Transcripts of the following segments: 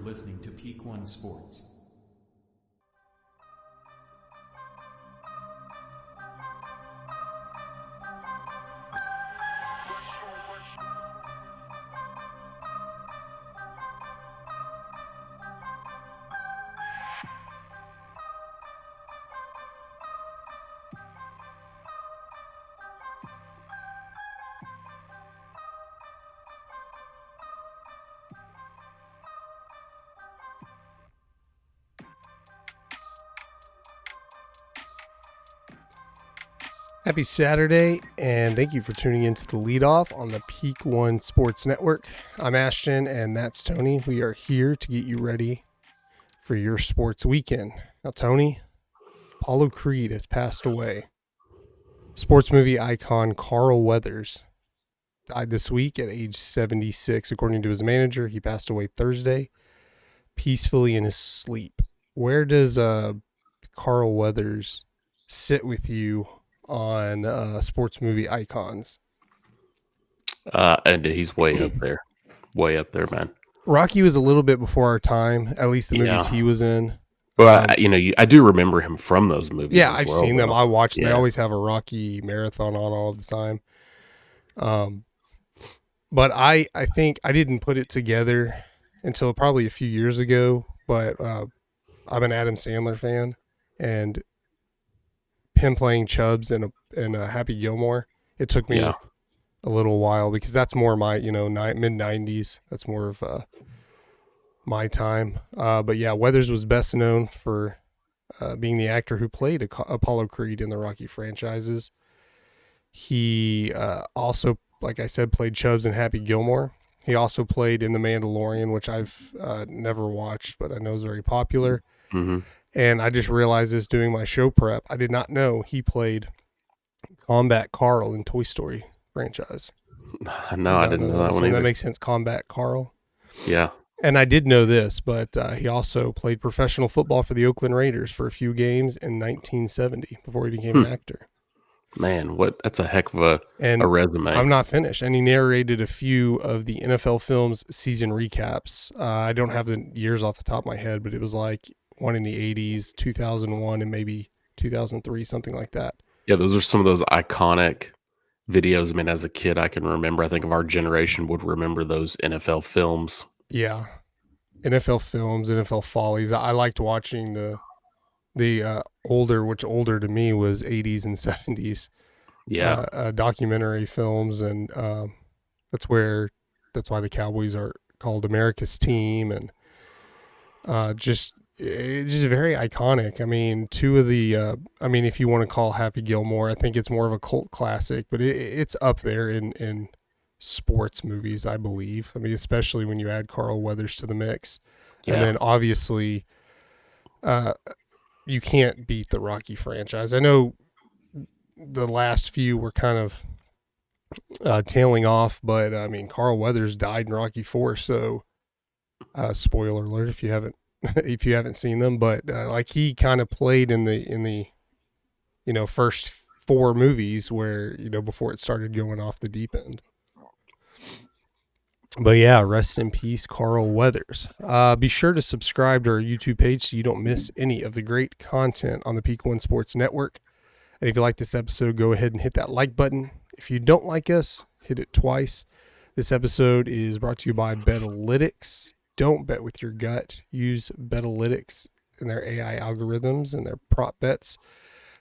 You're listening to Peak One Sports. Happy Saturday, and thank you for tuning in to the Leadoff on the Peak One Sports Network. I'm Ashton, and that's Tony. We are here to get you ready for your sports weekend. Now, Tony, Apollo Creed has passed away. Sports movie icon Carl Weathers died this week at age 76. According to his manager, he passed away Thursday, peacefully in his sleep. Where does Carl Weathers sit with you on sports movie icons? And he's way up there, man. Rocky was a little bit before our time, at least the movies he was in. Well, I do remember him from those movies. Yeah, I've seen them. I watched them. Yeah. They always have a Rocky marathon on all the time. But I think I didn't put it together until probably a few years ago, but I'm an Adam Sandler fan, and him playing Chubbs in a Happy Gilmore, it took me a little while because that's more my mid 90s. That's more of my time. But yeah, Weathers was best known for being the actor who played Apollo Creed in the Rocky franchises. He also, like I said, played Chubbs in Happy Gilmore. He also played in The Mandalorian, which I've never watched, but I know is very popular. Mm-hmm. And I just realized this doing my show prep. I did not know he played Combat Carl in Toy Story franchise. No, I didn't know that one either. That makes sense, Combat Carl. Yeah. And I did know this, but he also played professional football for the Oakland Raiders for a few games in 1970 before he became an actor. Man, that's a heck of a resume. I'm not finished. And he narrated a few of the NFL Films season recaps. I don't have the years off the top of my head, but it was like one in the 80s, 2001, and maybe 2003, something like that. Yeah, those are some of those iconic videos. I mean, as a kid, I can remember. I think of our generation would remember those NFL Films. Yeah, NFL Films, NFL Follies. I liked watching the older to me was 80s and 70s. Yeah, documentary films, and that's why the Cowboys are called America's team, and it's just very iconic. I mean, two of the, if you want to call Happy Gilmore, I think it's more of a cult classic, but it's up there in sports movies, I believe. I mean, especially when you add Carl Weathers to the mix. Yeah. And then obviously, you can't beat the Rocky franchise. I know the last few were kind of tailing off, but I mean, Carl Weathers died in Rocky IV, so spoiler alert if you haven't seen them, but like he kind of played in the first four movies where before it started going off the deep end. But yeah, rest in peace, Carl Weathers. Be sure to subscribe to our YouTube page so you don't miss any of the great content on the Peak One Sports Network. And if you like this episode, go ahead and hit that like button. If you don't like us, hit it twice. This episode is brought to you by Betalytics. Don't bet with your gut. Use Betalytics and their AI algorithms and their prop bets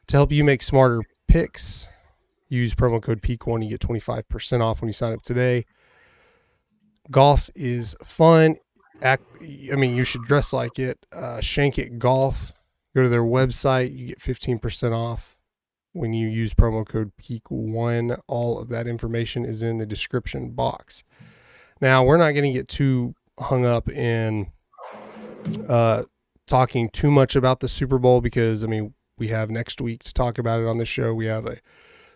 to help you make smarter picks. Use promo code PEAK1. You get 25% off when you sign up today. Golf is fun. You should dress like it. Shank It Golf. Go to their website. You get 15% off when you use promo code PEAK1. All of that information is in the description box. Now, we're not going to get too hung up in talking too much about the Super Bowl because, we have next week to talk about it on the show. We have a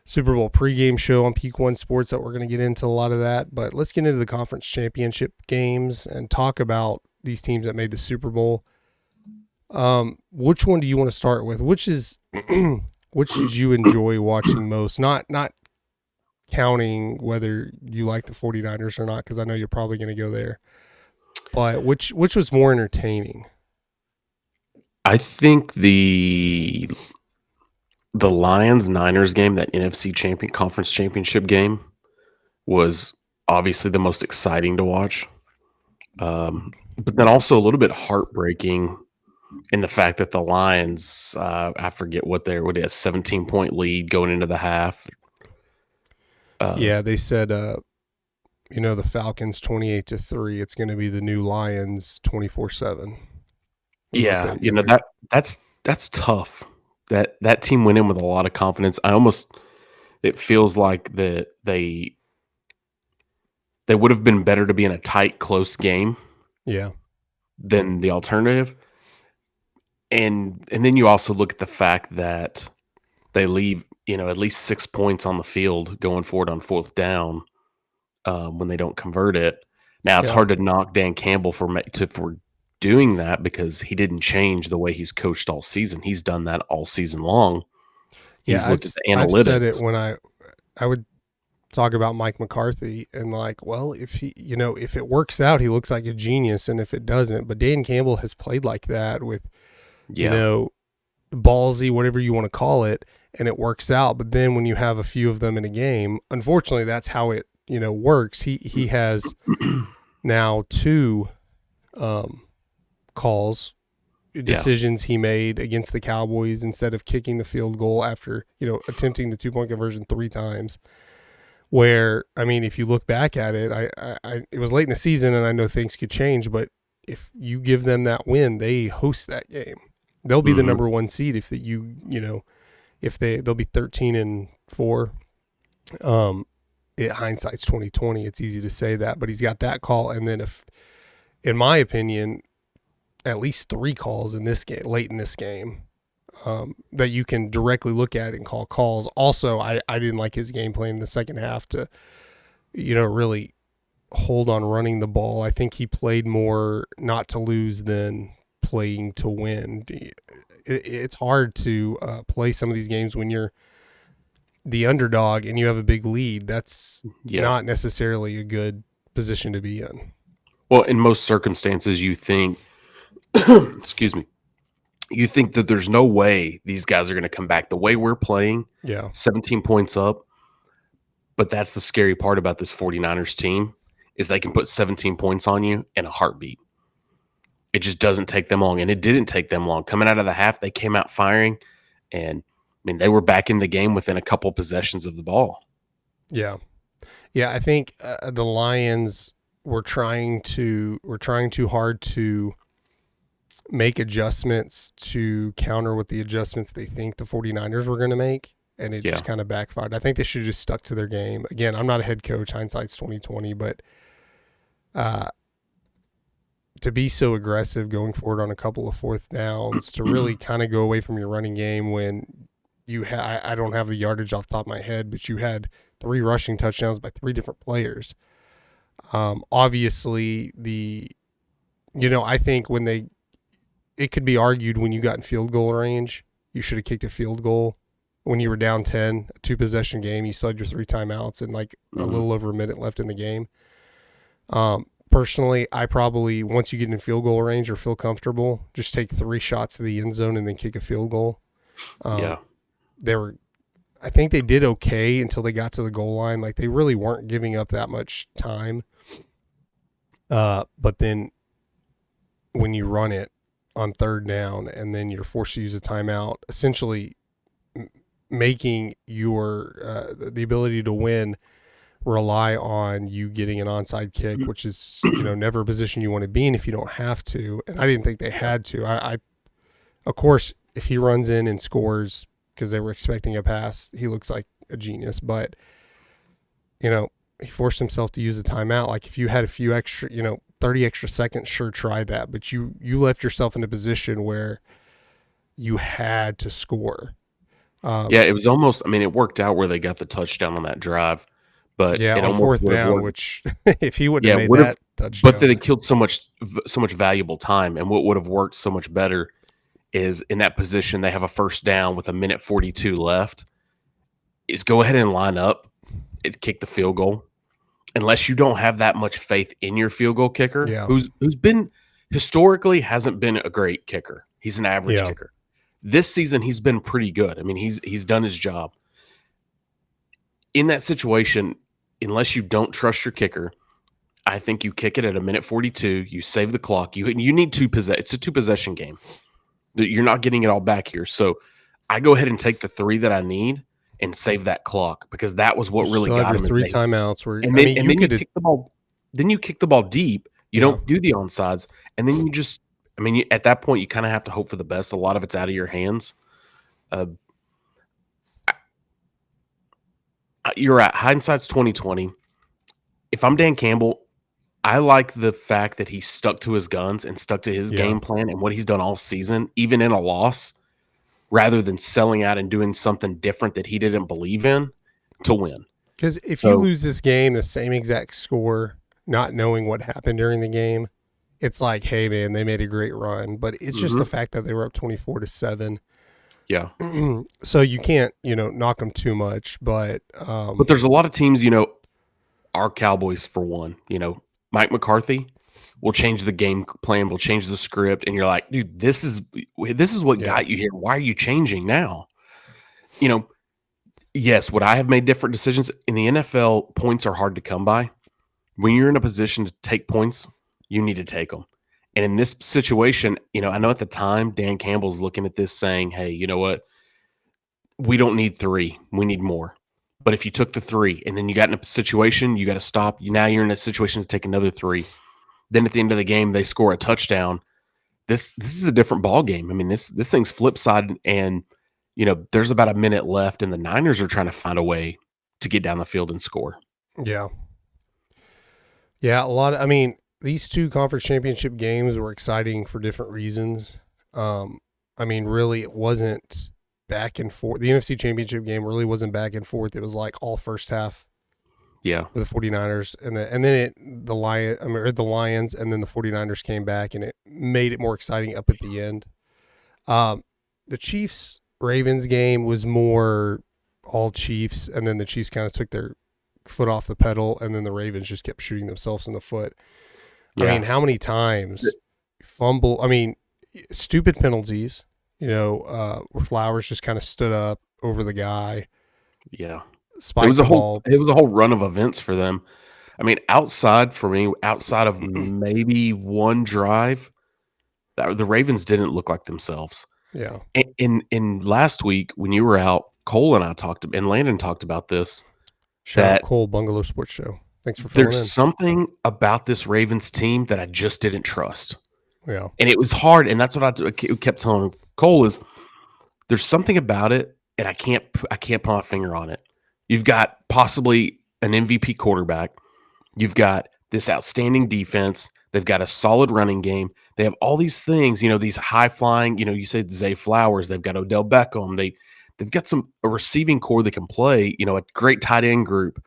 Super Bowl pregame show on Peak One Sports that we're going to get into a lot of that. But let's get into the conference championship games and talk about these teams that made the Super Bowl. Which one do you want to start with? Which did you enjoy watching most? Not counting whether you like the 49ers or not, because I know you're probably going to go there. But which was more entertaining? I think the Lions-Niners game, that NFC conference championship game, was obviously the most exciting to watch. But then also a little bit heartbreaking in the fact that the Lions, I forget what they had, a 17-point lead going into the half. Yeah, they said, the Falcons 28-3. It's going to be the new Lions 24-7. Yeah, that's tough. That team went in with a lot of confidence. It feels like that they would have been better to be in a tight, close game. Yeah. Than the alternative. And then you also look at the fact that they leave, at least 6 points on the field going forward on fourth down when they don't convert it. Now it's hard to knock Dan Campbell for doing that because he didn't change the way he's coached all season. He's done that all season long. He's looked at the analytics. I've said it when I would talk about Mike McCarthy and if if it works out, he looks like a genius, and if it doesn't, but Dan Campbell has played like that with, ballsy, whatever you want to call it, and it works out. But then when you have a few of them in a game, unfortunately, that's how it, works. He has now 2 decisions he made against the Cowboys instead of kicking the field goal after, attempting the 2-point conversion 3 times. Where, if you look back at it, it was late in the season, and I know things could change, but if you give them that win, they host that game. They'll be the number 1 seed if they'll be 13-4. Hindsight's 20/20. It's easy to say that, but he's got that call, and then in my opinion, at least 3 calls in this game, late in this game, that you can directly look at and call calls. Also, I didn't like his game plan in the second half to, really hold on running the ball. I think he played more not to lose than playing to win. It's hard to play some of these games when you're the underdog and you have a big lead. That's not necessarily a good position to be in. Well, in most circumstances, you think, excuse me, you think that there's no way these guys are going to come back the way we're playing. 17 points up. But that's the scary part about this 49ers team is they can put 17 points on you in a heartbeat. It just doesn't take them long. And it didn't take them long. Coming out of the half, they came out firing. And, they were back in the game within a couple possessions of the ball. Yeah. Yeah, I think the Lions were trying too hard to make adjustments to counter with the adjustments they think the 49ers were going to make, and it just kind of backfired. I think they should have just stuck to their game. Again, I'm not a head coach, hindsight's 20/20, but to be so aggressive going forward on a couple of fourth downs, to really kind of go away from your running game when you I don't have the yardage off the top of my head, but you had 3 rushing touchdowns by 3 different players. Obviously, I think it could be argued when you got in field goal range, you should have kicked a field goal. When you were down 10, a 2-possession game, you still had your 3 timeouts and a little over a minute left in the game. Personally, I probably, once you get in field goal range or feel comfortable, just take 3 shots to the end zone and then kick a field goal. I think they did okay until they got to the goal line. They really weren't giving up that much time. But then when you run it on 3rd down and then you're forced to use a timeout, essentially making your the ability to win rely on you getting an onside kick, which is never a position you want to be in if you don't have to. And I didn't think they had to. I of course, if he runs in and scores because they were expecting a pass, he looks like a genius. But he forced himself to use a timeout. If you had a few extra, 30 extra seconds, sure, try that. But you left yourself in a position where you had to score. It was almost, it worked out where they got the touchdown on that drive. But on 4th down, which if he wouldn't have made that touchdown. But then it killed so much valuable time. And what would have worked so much better is in that position, they have a 1st down with 1:42 left, is go ahead and line up and kick the field goal. unless you don't have that much faith in your field goal kicker, Yeah. who's been historically hasn't been a great kicker. He's an average kicker. This season, he's been pretty good. I mean, he's done his job. In that situation, unless you don't trust your kicker, I think you kick it at a minute 42. You save the clock. You need it's a 2-possession game. You're not getting it all back here. So I go ahead and take the 3 that I need and save that clock, because that was what really got him. 3 timeouts where then you kick the ball. Then you kick the ball deep. You don't do the onside, and then you just. I mean, at that point, you kind of have to hope for the best. A lot of it's out of your hands. You're right. Hindsight's 20/20. If I'm Dan Campbell, I like the fact that he stuck to his guns and stuck to his game plan and what he's done all season, even in a loss, rather than selling out and doing something different that he didn't believe in to win. Because if you lose this game, the same exact score, not knowing what happened during the game, it's like, hey, man, they made a great run. But it's just the fact that they were up 24-7. Yeah. So you can't, knock them too much. But there's a lot of teams, our Cowboys, for one, Mike McCarthy will change the game plan, will change the script. And you're like, dude, this is what got you here. Why are you changing now? Yes, would I have made different decisions? In the NFL, points are hard to come by. When you're in a position to take points, you need to take them. And in this situation, I know at the time, Dan Campbell's looking at this saying, hey, you know what? We don't need 3. We need more. But if you took the 3 and then you got in a situation, you got to stop. Now you're in a situation to take another 3. Then at the end of the game, they score a touchdown. This is a different ball game. I mean, this thing's flip side, and there's about a minute left, and the Niners are trying to find a way to get down the field and score. Yeah. These 2 conference championship games were exciting for different reasons. Really, it wasn't back and forth. The NFC championship game really wasn't back and forth. It was like all first half. Yeah. With the 49ers, and then the Lions, and then the 49ers came back, and it made it more exciting up at the end. The Chiefs-Ravens game was more all Chiefs, and then the Chiefs kind of took their foot off the pedal, and then the Ravens just kept shooting themselves in the foot. Yeah. I mean, how many times fumble? I mean, stupid penalties, where Flowers just kind of stood up over the guy. Yeah. It was a whole run of events for them. I mean, outside of maybe one drive, the Ravens didn't look like themselves. Yeah. In last week when you were out, Cole and I and Landon talked about this. Shout out Cole, Bungalow Sports Show. Thanks for filling in. There's something about this Ravens team that I just didn't trust. Yeah. And it was hard, and that's what I kept telling Cole is there's something about it, and I can't put my finger on it. You've got possibly an MVP quarterback. You've got this outstanding defense. They've got a solid running game. They have all these things, these high flying, you said Zay Flowers. They've got Odell Beckham. They've got a receiving core that can play, a great tight end group.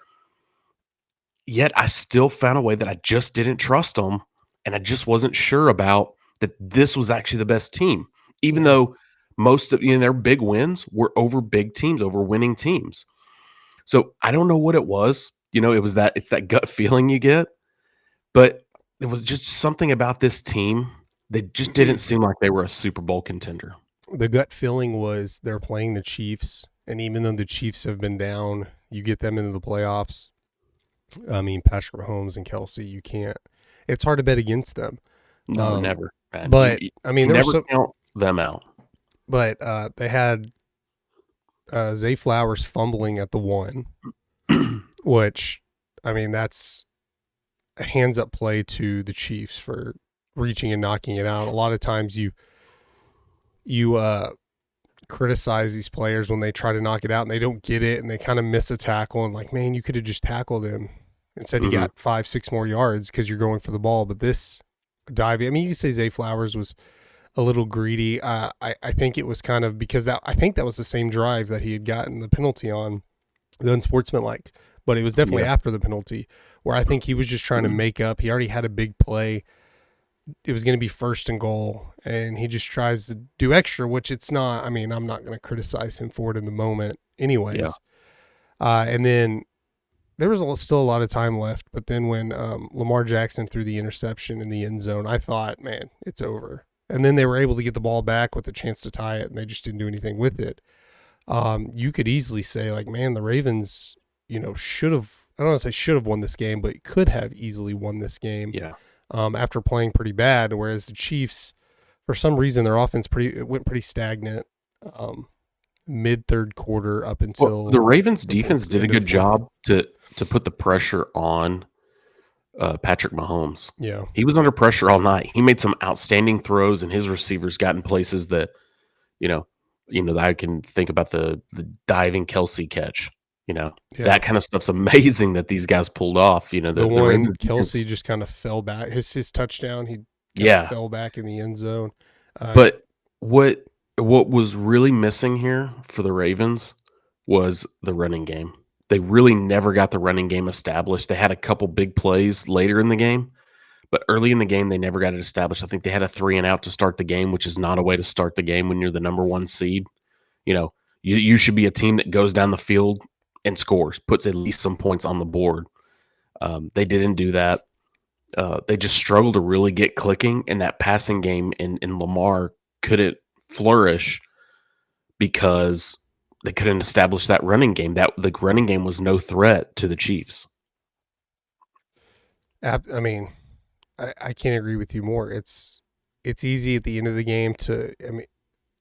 Yet I still found a way that I just didn't trust them, and I just wasn't sure about that this was actually the best team, even though most of their big wins were over big teams, over winning teams. So I don't know what it was. It's that gut feeling you get, but there was just something about this team that just didn't seem like they were a Super Bowl contender. The gut feeling was they're playing the Chiefs, and even though the Chiefs have been down, you get them into the playoffs. I mean, Patrick Mahomes and Kelsey, you can't. It's hard to bet against them. No, never. Man. But you never count them out. But they had Zay Flowers fumbling at the 1, which, that's a hands-up play to the Chiefs for reaching and knocking it out. A lot of times you criticize these players when they try to knock it out and they don't get it and they kind of miss a tackle and like, man, you could have just tackled him. Instead, he got 5-6 more yards because you're going for the ball. But this dive, you could say Zay Flowers was a little greedy. I think it was kind of because I think that was the same drive that he had gotten the penalty on, the unsportsmanlike. But it was definitely after the penalty where I think he was just trying to make up. He already had a big play. It was going to be 1st and goal, and he just tries to do extra, which it's not. I'm not going to criticize him for it in the moment anyways. Yeah. And then there was still a lot of time left, but then when Lamar Jackson threw the interception in the end zone, I thought, man, it's over. And then they were able to get the ball back with a chance to tie it, and they just didn't do anything with it. You could easily say, like, man, the Ravens, should have, I don't want to say should have won this game, but could have easily won this game. Yeah. After playing pretty bad, whereas the Chiefs, for some reason, their offense went pretty stagnant mid third quarter up until the Ravens defense did a good job to put the pressure on Patrick Mahomes. Yeah, he was under pressure all night. He made some outstanding throws, and his receivers got in places that that I can think about the diving Kelsey catch. That kind of stuff's amazing that these guys pulled off. The one Kelsey just kind of fell back. His touchdown, he fell back in the end zone. But what was really missing here for the Ravens was the running game. They really never got the running game established. They had a couple big plays later in the game, but early in the game, they never got it established. I think they had a 3-and-out to start the game, which is not a way to start the game when you're the number 1 seed. You should be a team that goes down the field and scores, puts at least some points on the board. They didn't do that. They just struggled to really get clicking, and that passing game in Lamar couldn't flourish because they couldn't establish that running game. The running game was no threat to the Chiefs. I mean, I can't agree with you more. It's easy at the end of the game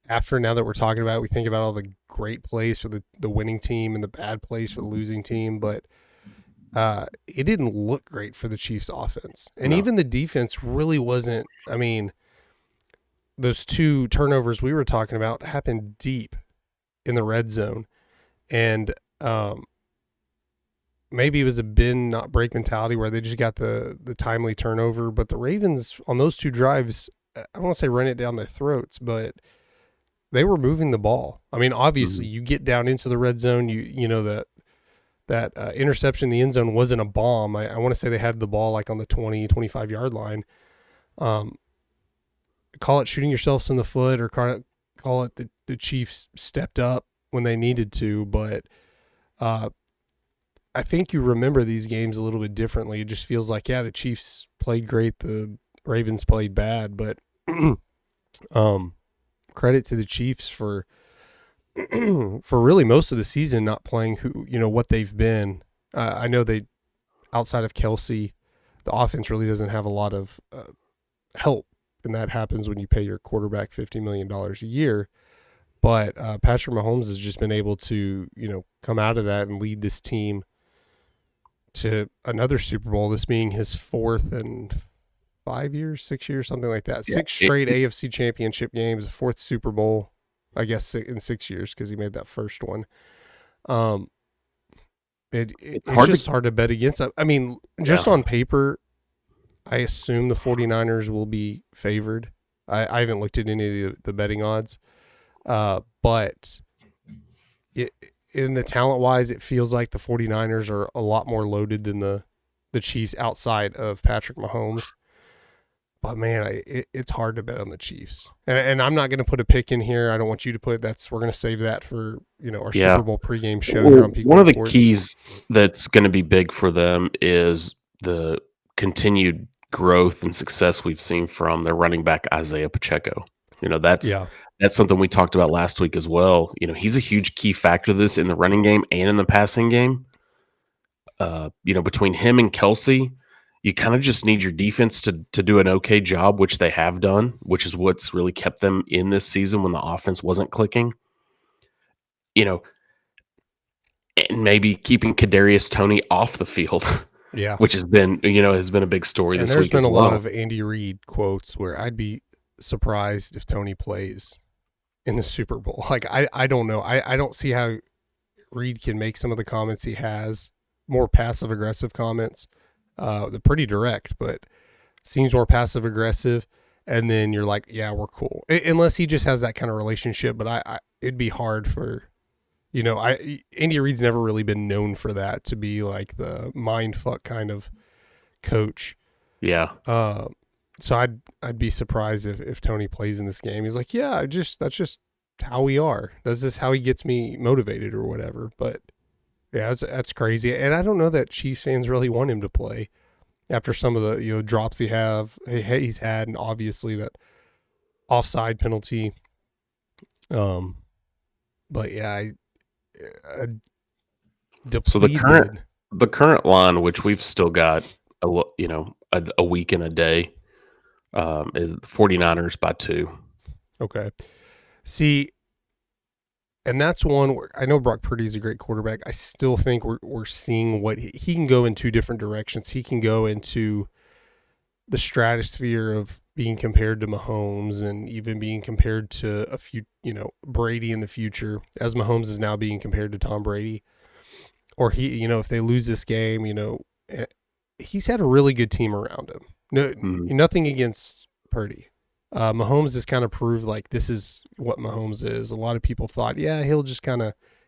now that we're talking about it, we think about all the great plays for the winning team and the bad plays for the losing team, but it didn't look great for the Chiefs offense. And even the defense really wasn't. I mean, those 2 turnovers we were talking about happened deep in the red zone. And maybe it was a bend not break mentality where they just got the timely turnover. But the Ravens on those 2 drives, I don't want to say run it down their throats, but they were moving the ball. I mean, obviously, you get down into the red zone, that interception in the end zone wasn't a bomb. I want to say they had the ball like on the 20, 25-yard line. Call it shooting yourselves in the foot, or call it the Chiefs stepped up when they needed to. But I think you remember these games a little bit differently. It just feels like, the Chiefs played great, the Ravens played bad. But credit to the Chiefs for really most of the season not playing what they've been. I know they, outside of Kelsey, the offense really doesn't have a lot of help, and that happens when you pay your quarterback $50 million a year. But Patrick Mahomes has just been able to come out of that and lead this team to another Super Bowl, this being his 4th in 5 years, 6 years, something like that. 6 straight AFC championship games, the 4th Super Bowl, I guess, in 6 years, because he made that first one. It's just hard to bet against. I mean, just on paper, I assume the 49ers will be favored. I haven't looked at any of the betting odds, but in the talent-wise, it feels like the 49ers are a lot more loaded than the Chiefs outside of Patrick Mahomes. But man, it's hard to bet on the Chiefs, and I'm not going to put a pick in here. I don't want you to put that. We're going to save that for our Super Bowl pregame show here on Peak One of the Sports. keys that's going to be big for them is the continued growth and success we've seen from their running back Isaiah Pacheco. That's something we talked about last week as well. He's a huge key factor to this in the running game and in the passing game. Between him and Kelsey, you kind of just need your defense to do an okay job, which they have done, which is what's really kept them in this season when the offense wasn't clicking. And maybe keeping Kadarius Toney off the field, which has been a big story this week. There's been a lot of Andy Reid quotes where I'd be surprised if Toney plays in the Super Bowl. Like, I don't know. I don't see how Reid can make some of the comments he has, more passive-aggressive comments. They're pretty direct, but seems more passive aggressive. And then you're like, yeah, we're cool. Unless he just has that kind of relationship. But it'd be hard for, Andy Reid's never really been known for that, to be like the mind fuck kind of coach. Yeah. So I'd be surprised if Toney plays in this game. He's like, yeah, that's just how we are. That's just how he gets me motivated or whatever. But Yeah, that's crazy. And I don't know that Chiefs fans really want him to play after some of the drops he's had, and obviously that offside penalty. But yeah, I So depleted. the current line, which we've still got a week and a day, is the 49ers by 2. Okay. See, and that's one where I know Brock Purdy is a great quarterback. I still think we're seeing what he can go in two different directions. He can go into the stratosphere of being compared to Mahomes and even being compared to a few, Brady in the future, as Mahomes is now being compared to Tom Brady. Or if they lose this game, he's had a really good team around him. No, nothing against Purdy. Mahomes has kind of proved like this is what Mahomes is. A lot of people thought, yeah, he'll just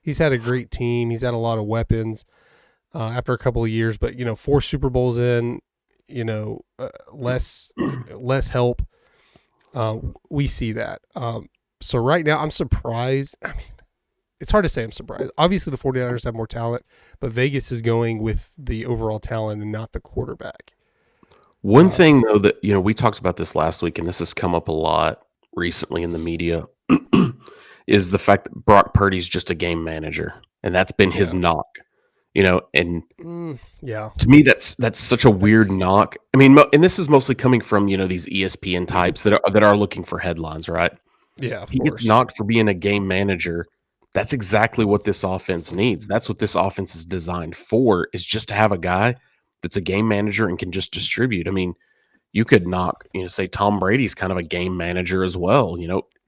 he's had a great team. He's had a lot of weapons after a couple of years, but 4 Super Bowls in, less help. We see that. So right now I'm surprised. I mean, it's hard to say I'm surprised. Obviously the 49ers have more talent, but Vegas is going with the overall talent and not the quarterback. One thing, though, that we talked about this last week, and this has come up a lot recently in the media, is the fact that Brock Purdy's just a game manager, and that's been his knock. And to me, that's such a weird knock. I mean, and this is mostly coming from these ESPN types that are looking for headlines, right? Yeah, of he course. Gets knocked for being a game manager. That's exactly what this offense needs. That's what this offense is designed for, is just to have a guy that's a game manager and can just distribute. I mean, you could knock, say Tom Brady's kind of a game manager as well.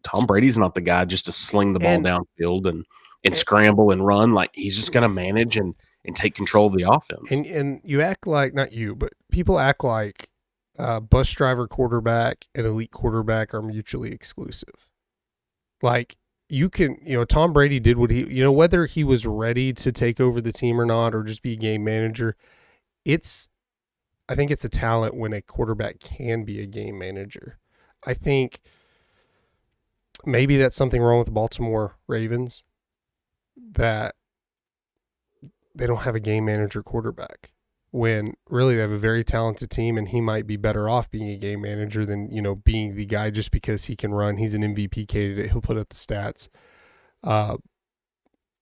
Tom Brady's not the guy just to sling the ball downfield and scramble and run. Like, he's just going to manage and take control of the offense. And you act like, not you, but people act like bus driver quarterback and elite quarterback are mutually exclusive. Like, you can, Tom Brady did what he, whether he was ready to take over the team or not, or just be a game manager, I think it's a talent when a quarterback can be a game manager. I think maybe that's something wrong with the Baltimore Ravens, that they don't have a game manager quarterback, when really they have a very talented team, and he might be better off being a game manager than, being the guy just because he can run. He's an MVP candidate. He'll put up the stats.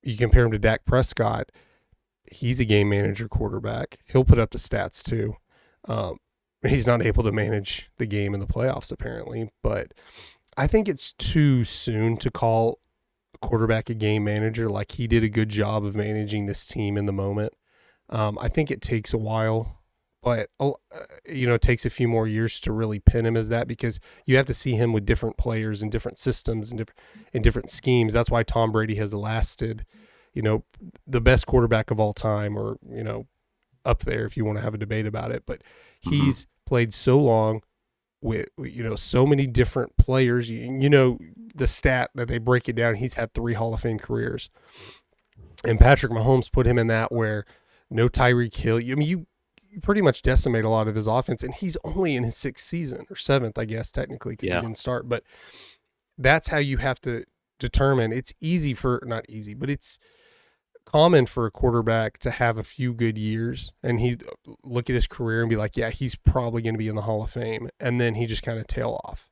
You compare him to Dak Prescott. He's a game manager quarterback. He'll put up the stats too. He's not able to manage the game in the playoffs, apparently, but I think it's too soon to call a quarterback a game manager. Like, he did a good job of managing this team in the moment. I think it takes a while, but it takes a few more years to really pin him as that, because you have to see him with different players and different systems and different schemes. That's why Tom Brady has lasted, the best quarterback of all time, or up there if you want to have a debate about it. But he's played so long with so many different players. The stat that they break it down, he's had 3 Hall of Fame careers, and Patrick Mahomes put him in that, where no Tyreek Hill. You pretty much decimate a lot of his offense, and he's only in his 6th season, or 7th, I guess, technically, because he didn't start. But that's how you have to determine. It's not easy, but it's common for a quarterback to have a few good years, and he look at his career and be like, yeah, he's probably going to be in the Hall of Fame, and then he just kind of tail off.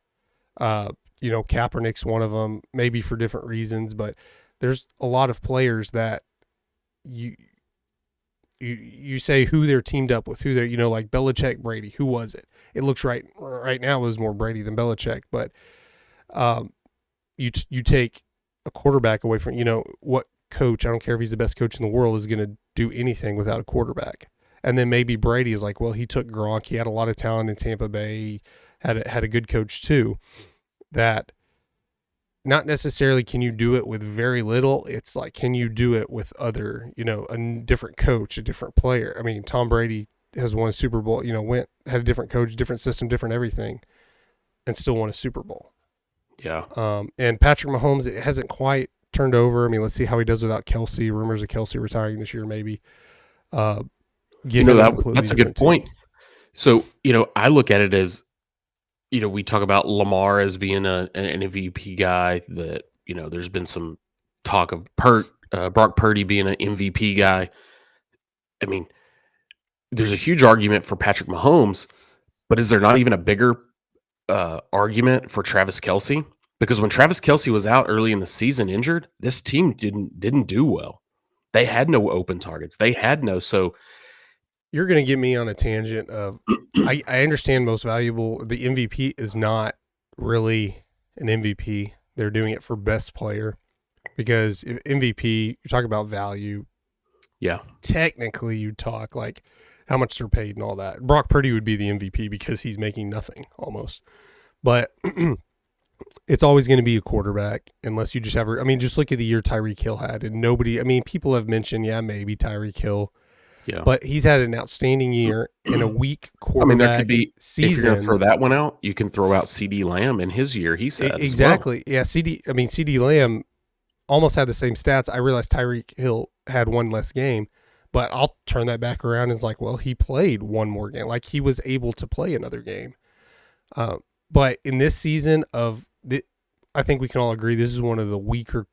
Kaepernick's one of them, maybe for different reasons, but there's a lot of players that you say who they're teamed up with, who they're, like Belichick, Brady, who was it? It looks right now it was more Brady than Belichick, but you take a quarterback away from, what coach, I don't care if he's the best coach in the world, is going to do anything without a quarterback. And then maybe Brady is like, well, he took Gronk, he had a lot of talent in Tampa Bay, he had a good coach too. That not necessarily can you do it with very little, it's like, can you do it with other, a different coach, a different player. I mean, Tom Brady has won a Super Bowl, had a different coach, different system, different everything, and still won a Super Bowl. Yeah. And Patrick Mahomes, it hasn't quite turned over. I mean, let's see how he does without Kelsey. Rumors of Kelsey retiring this year, maybe. That's a good point. So, I look at it as, we talk about Lamar as being an MVP guy, that, there's been some talk of Brock Purdy being an MVP guy. I mean, there's a huge argument for Patrick Mahomes, but is there not even a bigger argument for Travis Kelce? Because when Travis Kelce was out early in the season injured, this team didn't do well. They had no open targets. They had no. So you're going to get me on a tangent of I understand most valuable. The MVP is not really an MVP. They're doing it for best player because if MVP, you're talking about value. Yeah. Technically, you talk like how much they're paid and all that. Brock Purdy would be the MVP because he's making nothing almost. But it's always going to be a quarterback unless you just have – I mean, just look at the year Tyreek Hill had. And nobody – I mean, people have mentioned, yeah, maybe Tyreek Hill. Yeah. But he's had an outstanding year in a weak quarterback there could be, season. If you're going to throw that one out, you can throw out CD Lamb in his year, he said. Exactly. Well. Yeah, CD Lamb almost had the same stats. I realized Tyreek Hill had one less game. But I'll turn that back around and it's like, well, he played one more game. Like he was able to play another game. But in this season I think we can all agree this is one of the weaker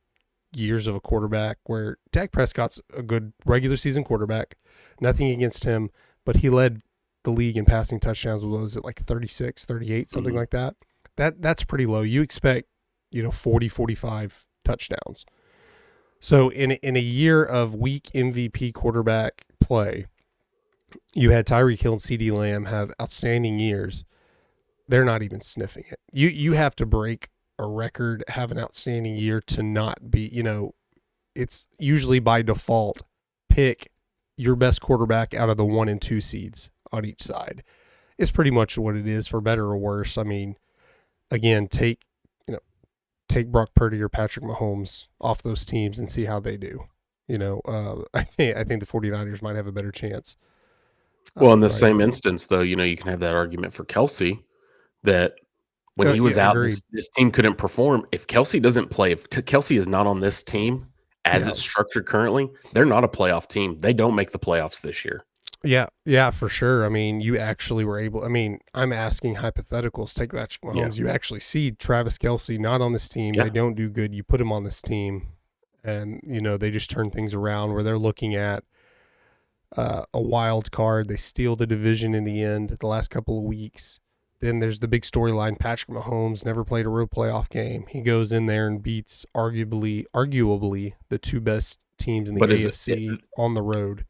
years of a quarterback where Dak Prescott's a good regular season quarterback. Nothing against him, but he led the league in passing touchdowns. What was it, like 36, 38, something like that? That's pretty low. You expect, 40, 45 touchdowns. So in a year of weak MVP quarterback play, you had Tyreek Hill and CD Lamb have outstanding years. They're not even sniffing it. You have to break a record, have an outstanding year to not be, it's usually by default, pick your best quarterback out of the 1 and 2 seeds on each side. It's pretty much what it is, for better or worse. I mean, again, take Brock Purdy or Patrick Mahomes off those teams and see how they do. I think the 49ers might have a better chance. Well, in the same instance, though, you can have that argument for Kelce that when he was out, this team couldn't perform. If Kelce doesn't play, if Kelce is not on this team as it's structured currently, they're not a playoff team. They don't make the playoffs this year. Yeah, for sure. I mean, you actually were able – I mean, I'm asking hypotheticals. Take Patrick Mahomes. You actually see Travis Kelce not on this team. They don't do good. You put him on this team, and, they just turn things around where they're looking at a wild card. They steal the division in the end the last couple of weeks. Then there's the big storyline. Patrick Mahomes never played a real playoff game. He goes in there and beats arguably the two best teams in the AFC on the road.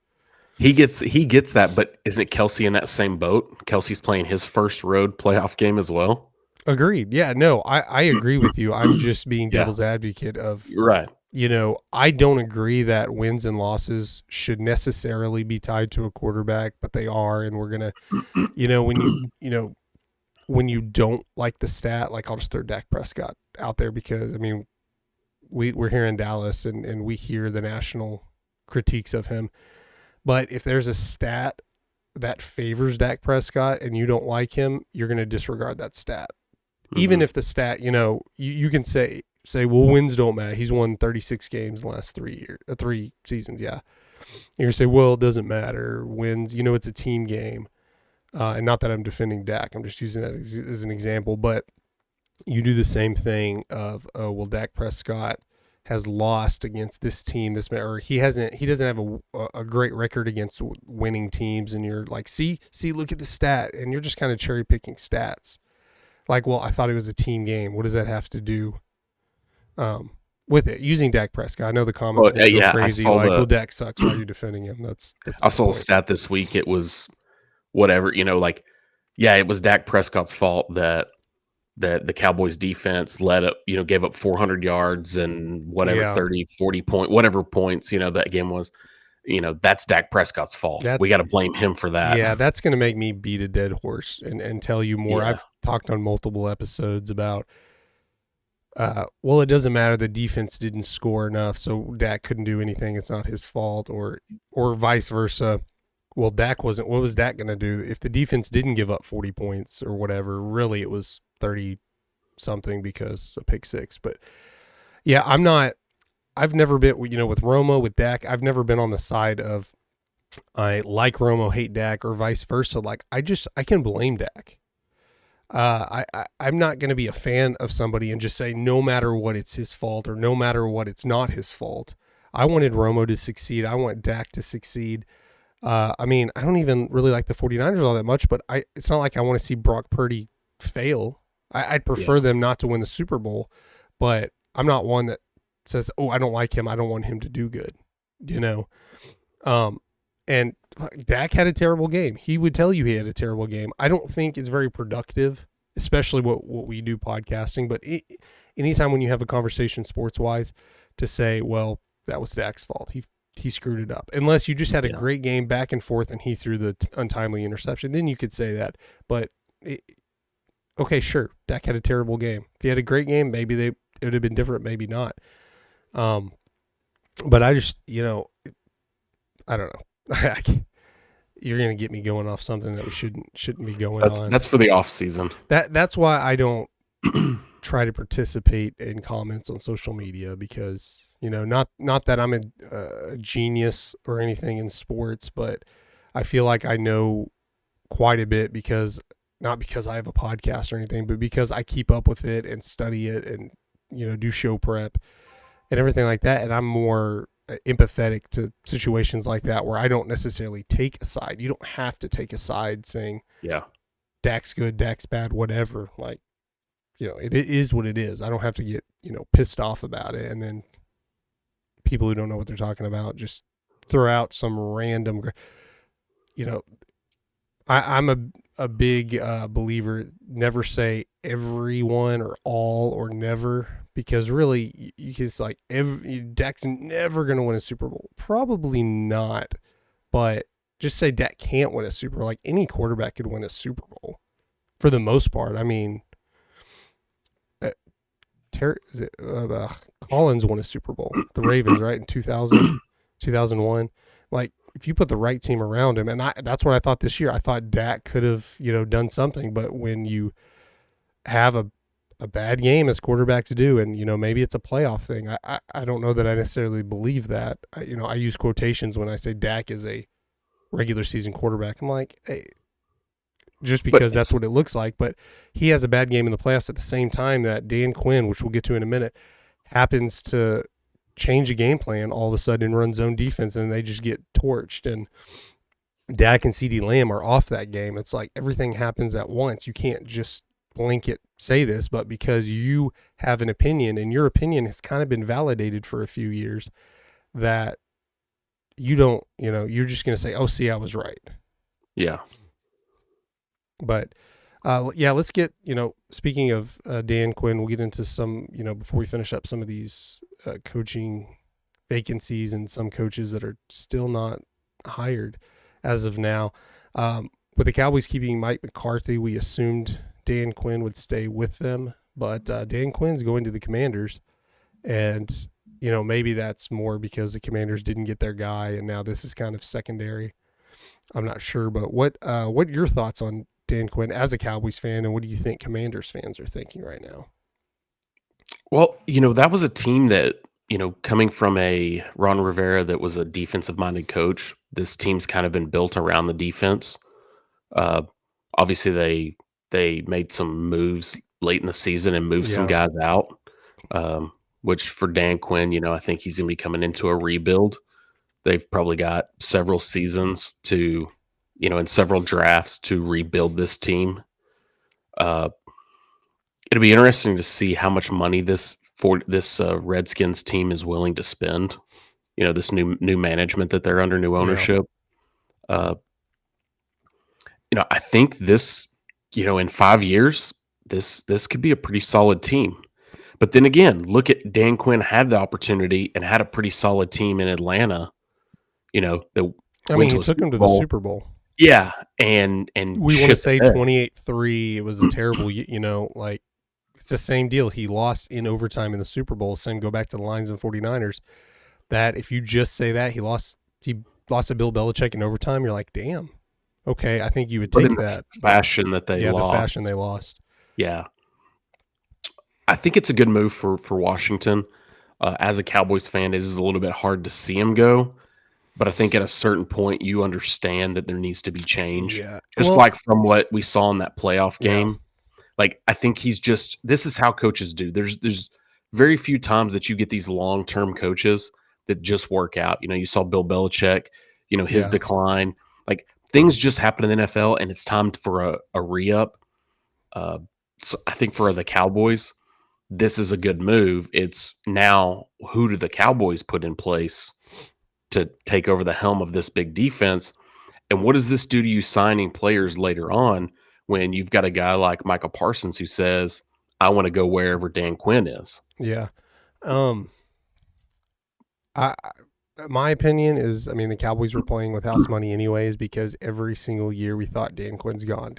He gets that, but isn't Kelce in that same boat? Kelce's playing his first road playoff game as well. Agreed. Yeah, no, I agree with you. I'm just being devil's advocate of right. I don't agree that wins and losses should necessarily be tied to a quarterback, but they are, and we're gonna, when you don't like the stat, like I'll just throw Dak Prescott out there because we're here in Dallas and we hear the national critiques of him. But if there's a stat that favors Dak Prescott and you don't like him, you're going to disregard that stat. Mm-hmm. Even if the stat, you can say, well, wins don't matter. He's won 36 games in the last 3 seasons. Yeah. And you're going to say, well, it doesn't matter. Wins, it's a team game. And not that I'm defending Dak. I'm just using that as an example. But you do the same thing of, Dak Prescott has lost against this team, or he doesn't have a great record against winning teams, and you're like, see, look at the stat, and you're just kind of cherry picking stats. Like, well, I thought it was a team game. What does that have to do with it? Using Dak Prescott, I know the comments go crazy. Well, Dak sucks. Why are you defending him? That's I saw a stat this week. It was whatever, it was Dak Prescott's fault that the Cowboys defense gave up 400 yards and whatever, 30, 40 whatever points, that game was, that's Dak Prescott's fault. We got to blame him for that. Yeah. That's going to make me beat a dead horse and tell you more. Yeah. I've talked on multiple episodes about, it doesn't matter. The defense didn't score enough, so Dak couldn't do anything. It's not his fault, or vice versa. Well, Dak wasn't. What was Dak going to do if the defense didn't give up 40 points or whatever? Really, it was 30 something because a pick six. But yeah, I've never been, with Romo, with Dak, I've never been on the side of I like Romo, hate Dak, or vice versa. Like I can blame Dak. I'm not going to be a fan of somebody and just say no matter what it's his fault or no matter what it's not his fault. I wanted Romo to succeed. I want Dak to succeed. I mean, I don't even really like the 49ers all that much, but it's not like I want to see Brock Purdy fail. I'd prefer them not to win the Super Bowl, but I'm not one that says, oh, I don't like him. I don't want him to do good, you know? And Dak had a terrible game. He would tell you he had a terrible game. I don't think it's very productive, especially what we do podcasting, but anytime when you have a conversation sports-wise to say, well, that was Dak's fault. He screwed it up. Unless you just had a great game back and forth and he threw the untimely interception, then you could say that. But, okay, sure, Dak had a terrible game. If he had a great game, maybe it would have been different, maybe not. But I just, I don't know. You're going to get me going off something that we shouldn't be going on. That's for the off season. That's why I don't try to participate in comments on social media because, not that I'm a genius or anything in sports, but I feel like I know quite a bit not because I have a podcast or anything, but because I keep up with it and study it and, do show prep and everything like that. And I'm more empathetic to situations like that where I don't necessarily take a side. You don't have to take a side saying, Dak's good, Dak's bad, whatever. Like, it is what it is. I don't have to get, pissed off about it. And then people who don't know what they're talking about just throw out some random, I'm a big believer, never say everyone or all or never, because really you can like Dak's never going to win a Super Bowl. Probably not, but just say Dak can't win a Super Bowl. Like any quarterback could win a Super Bowl for the most part. I mean, Collins won a Super Bowl, the Ravens, right? In 2000, 2001. Like, if you put the right team around him, and that's what I thought this year. I thought Dak could have, done something, but when you have a bad game as quarterback to do, and, maybe it's a playoff thing, I don't know that I necessarily believe that. I use quotations when I say Dak is a regular season quarterback. I'm like, hey, just because that's what it looks like, but he has a bad game in the playoffs at the same time that Dan Quinn, which we'll get to in a minute, happens to change a game plan all of a sudden and run zone defense, and they just get torched. And Dak and CeeDee Lamb are off that game. It's like everything happens at once. You can't just blanket say this, but because you have an opinion and your opinion has kind of been validated for a few years, that you don't, you're just going to say, oh, see, I was right. Yeah. But let's get, speaking of Dan Quinn, we'll get into some, before we finish up some of these coaching vacancies and some coaches that are still not hired as of now. With the Cowboys keeping Mike McCarthy, we assumed Dan Quinn would stay with them, but Dan Quinn's going to the Commanders, and, maybe that's more because the Commanders didn't get their guy, and now this is kind of secondary. I'm not sure, but what are your thoughts on Dan Quinn as a Cowboys fan, and what do you think Commanders fans are thinking right now? Well, that was a team that, coming from a Ron Rivera that was a defensive-minded coach, this team's kind of been built around the defense. Obviously, they made some moves late in the season and moved some guys out, which for Dan Quinn, I think he's going to be coming into a rebuild. They've probably got several seasons to – in several drafts to rebuild this team. It'll be interesting to see how much money this Redskins team is willing to spend. This new management that they're under, new ownership. I think this, in 5 years, this could be a pretty solid team. But then again, look at Dan Quinn had the opportunity and had a pretty solid team in Atlanta. He took him to the Super Bowl. Yeah, and we want to say 28-3. It was a terrible, it's the same deal. He lost in overtime in the Super Bowl. Same, go back to the Lions and 49ers. That if you just say that he lost to Bill Belichick in overtime, you're like, damn. Okay, I think you would take that fashion that they lost. The fashion they lost. Yeah, I think it's a good move for Washington. As a Cowboys fan, it is a little bit hard to see him go. But I think at a certain point, you understand that there needs to be change. Yeah. Like from what we saw in that playoff game. Like, I think this is how coaches do. There's very few times that you get these long-term coaches that just work out. You saw Bill Belichick, his decline. Like, things just happen in the NFL, and it's time for a re-up. So I think for the Cowboys, this is a good move. It's now, who do the Cowboys put in place to take over the helm of this big defense? And what does this do to you signing players later on when you've got a guy like Michael Parsons who says, I want to go wherever Dan Quinn is? Yeah. My opinion is, the Cowboys were playing with house money anyways, because every single year we thought Dan Quinn's gone.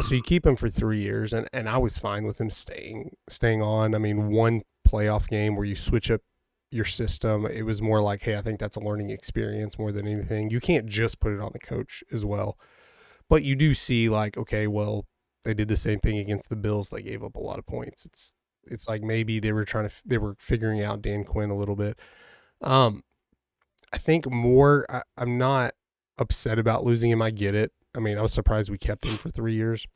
So you keep him for 3 years, and I was fine with him staying on. One playoff game where you switch up your system, it was more like, hey, I think that's a learning experience more than anything. You can't just put it on the coach as well. But you do see, like, okay, well, they did the same thing against the Bills. They gave up a lot of points. It's like maybe they were figuring out Dan Quinn a little bit. I think more, I'm not upset about losing him. I get it. I was surprised we kept him for 3 years,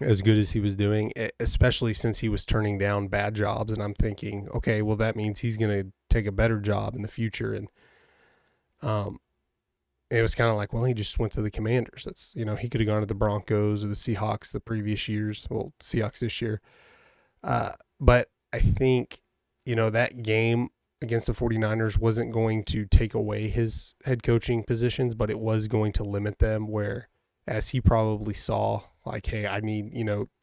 as good as he was doing, especially since he was turning down bad jobs. And I'm thinking, okay, well, that means he's going to take a better job in the future. And it was kind of like, well, he just went to the Commanders. That's, he could have gone to the Broncos or the Seahawks the previous years. Well, Seahawks this year. But I think, that game against the 49ers wasn't going to take away his head coaching positions, but it was going to limit them, where, as he probably saw, like, hey, I need,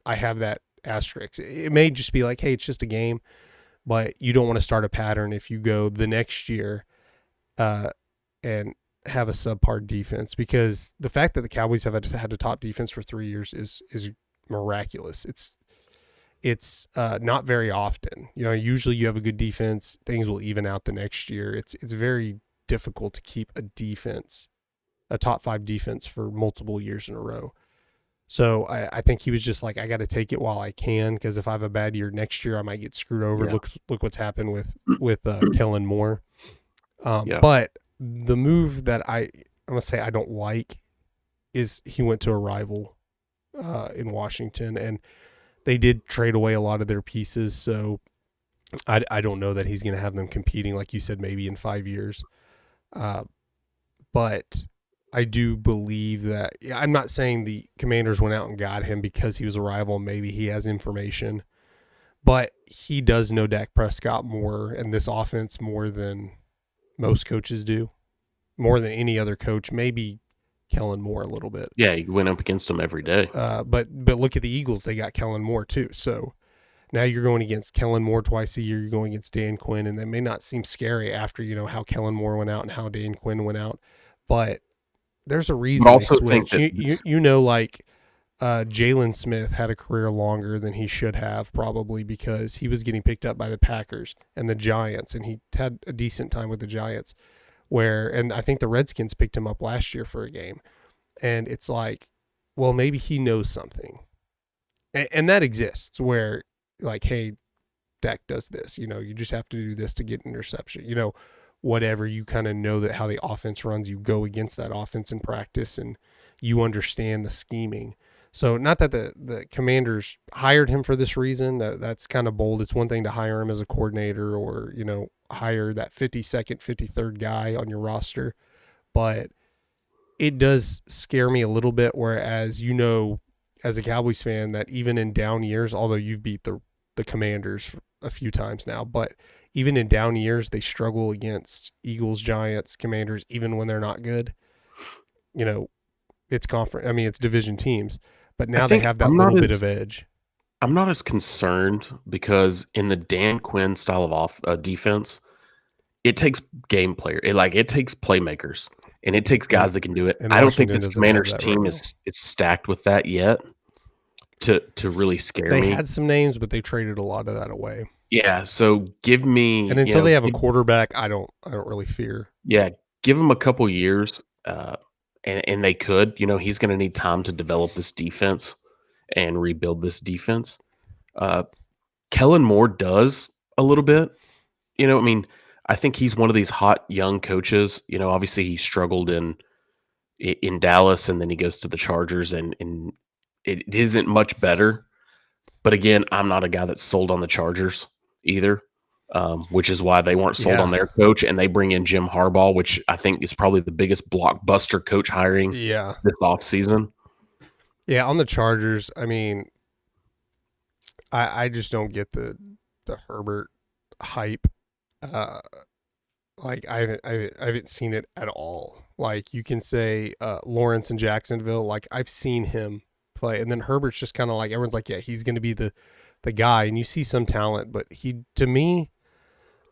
I have that asterisk. It may just be like, hey, it's just a game, but you don't want to start a pattern if you go the next year and have a subpar defense, because the fact that the Cowboys have had a top defense for 3 years is miraculous. It's not very often. Usually you have a good defense, things will even out the next year. It's very difficult to keep a top 5 defense for multiple years in a row. So I think he was just like, I got to take it while I can, because if I have a bad year next year, I might get screwed over. Yeah. Look what's happened with Kellen Moore. But the move that I'm gonna say I don't like is he went to a rival in Washington, and they did trade away a lot of their pieces. So I don't know that he's going to have them competing, like you said, maybe in 5 years. But I do believe that, I'm not saying the Commanders went out and got him because he was a rival. Maybe he has information, but he does know Dak Prescott more and this offense more than most coaches do, more than any other coach. Maybe Kellen Moore a little bit. Yeah, he went up against him every day. But look at the Eagles. They got Kellen Moore too. So now you're going against Kellen Moore twice a year. You're going against Dan Quinn, and that may not seem scary after, how Kellen Moore went out and how Dan Quinn went out. But there's a reason they switched. Like Jalen Smith had a career longer than he should have, probably because he was getting picked up by the Packers and the Giants, and he had a decent time with the Giants. And I think the Redskins picked him up last year for a game. And it's like, well, maybe he knows something. And that exists where, like, hey, Dak does this. You just have to do this to get an interception. Whatever, you kind of know that how the offense runs, you go against that offense in practice and you understand the scheming. So not that the Commanders hired him for this reason, that's kind of bold. It's one thing to hire him as a coordinator or, hire that 52nd, 53rd guy on your roster, but it does scare me a little bit. Whereas, as a Cowboys fan, that even in down years, although you've beat the Commanders a few times now, but even in down years, they struggle against Eagles, Giants, Commanders, even when they're not good. It's it's division teams, but now they have that little bit of edge. I'm not as concerned because in the Dan Quinn style of defense, it takes game player. It takes playmakers, and it takes guys that can do it. I don't think this Commanders team is stacked with that yet to really scare me. They had some names, but they traded a lot of that away. Yeah, so give me, and until they have a quarterback, I don't really fear. Yeah, give him a couple years, and they could. He's going to need time to develop this defense and rebuild this defense. Kellen Moore does a little bit. I think he's one of these hot young coaches. Obviously he struggled in Dallas, and then he goes to the Chargers, and it isn't much better. But again, I'm not a guy that's sold on the Chargers either. which is why they weren't sold on their coach, and they bring in Jim Harbaugh, which I think is probably the biggest blockbuster coach hiring this offseason. Yeah, on the Chargers, I mean, I just don't get the Herbert hype. Like I haven't seen it at all. Like you can say Lawrence in Jacksonville, like I've seen him play, and then Herbert's just kind of like everyone's like, yeah, he's going to be the guy, and you see some talent, but to me,